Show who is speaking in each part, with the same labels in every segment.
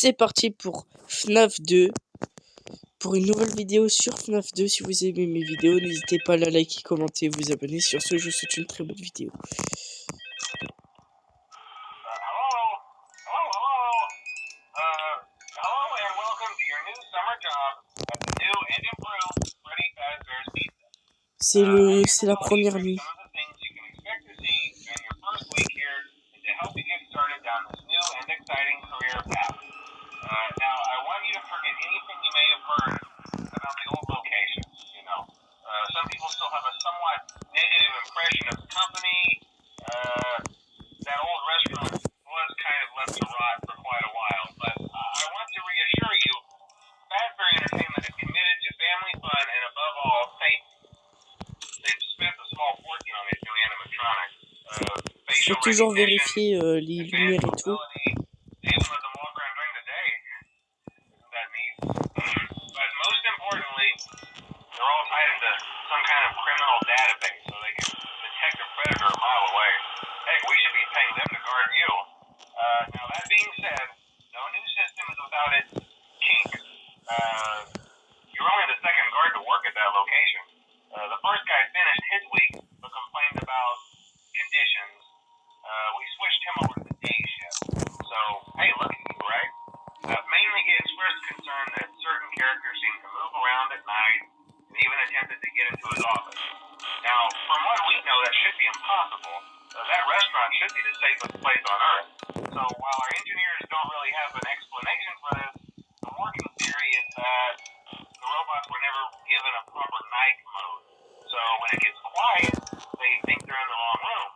Speaker 1: c'est parti pour FNAF 2. Pour une nouvelle vidéo sur FNAF 2. Si vous aimez mes vidéos, n'hésitez pas à la liker, commenter et vous abonner. Sur ce, je vous souhaite une très bonne vidéo. C'est la première nuit.
Speaker 2: Some people still have a somewhat negative impression of the company. That old restaurant was kind of left to rot for quite a while, but I want to reassure you, Fazbear Entertainment is committed to family fun and above all, safety. They've spent a small fortune on these new animatronics.
Speaker 1: Faut toujours vérifier les lumières et tout.
Speaker 2: Even let them walk around during the day. Isn't that neat? But most importantly, they're all tied into some kind of criminal database so they can detect a predator a mile away. Heck, we should be paying them to guard you. Now that being said, no new system is without its kinks. You're only the second guard to work at that location. The first guy finished his week but complained about conditions. We switched him over to the day shift. So, hey, look at you, right? Mainly he expressed concern that certain characters seem to move around at night and even attempted to get into his office. Now, from what we know, that should be impossible. That restaurant should be the safest place on Earth. So while our engineers don't really have an explanation for this, the working theory is that the robots were never given a proper night mode. So when it gets quiet, they think they're in the wrong room.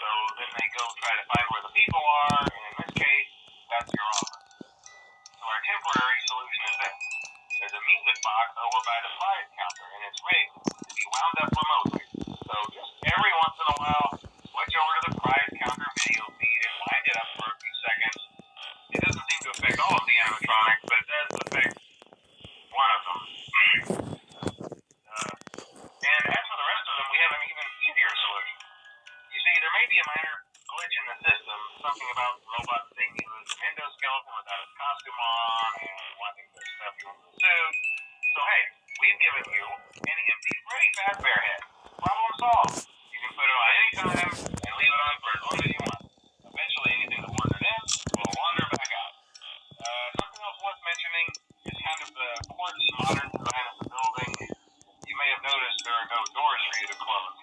Speaker 2: So then they go try to find where the people are, and in this case, that's your office. So our temporary solution is this. There's a music box over by the prize counter, and it's rigged to be wound up remotely. So just every once in a while, switch over to the prize counter video feed and wind it up for a few seconds. It doesn't seem to affect all of the animatronics, but it does affect one of them. And as for the rest of them, we have an even easier solution. You see, there may be a minor glitch in the system, something about robots saying he was an endoskeleton without his costume on and wanting to stuff you into the suit. So hey, we've given you an empty Freddy Fazbear head. Problem solved. You can put it on any time and leave it on for as long as you want. Eventually anything that wandered in will wander back out. Something else worth mentioning is kind of the quartz modern design of the building. You may have noticed there are no doors for you to close.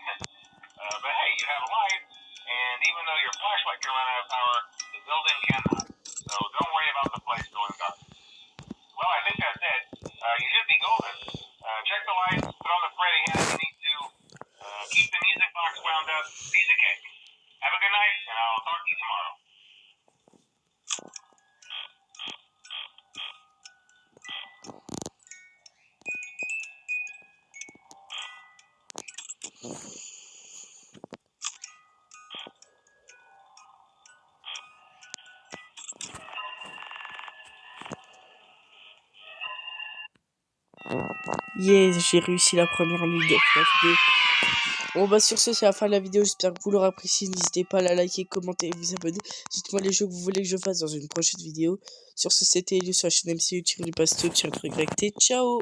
Speaker 2: But hey, you have a light, and even though your flashlight can run out of power, the building cannot. So don't worry about the place going dark. Well, I think that's it. You should be golden. Check the lights, put on the Freddy hat if you need to. Keep the music box wound up. Piece of cake. Have a good night, and I'll talk to you tomorrow.
Speaker 1: Yes, j'ai réussi la première nuit de FNAF 2. Bon bah sur ce c'est la fin de la vidéo, j'espère que vous l'aurez apprécié, n'hésitez pas à la liker, commenter et vous abonner. Dites-moi les jeux que vous voulez que je fasse dans une prochaine vidéo. Sur ce c'était Elius sur la chaîne MCU, du pasto, truc ciao.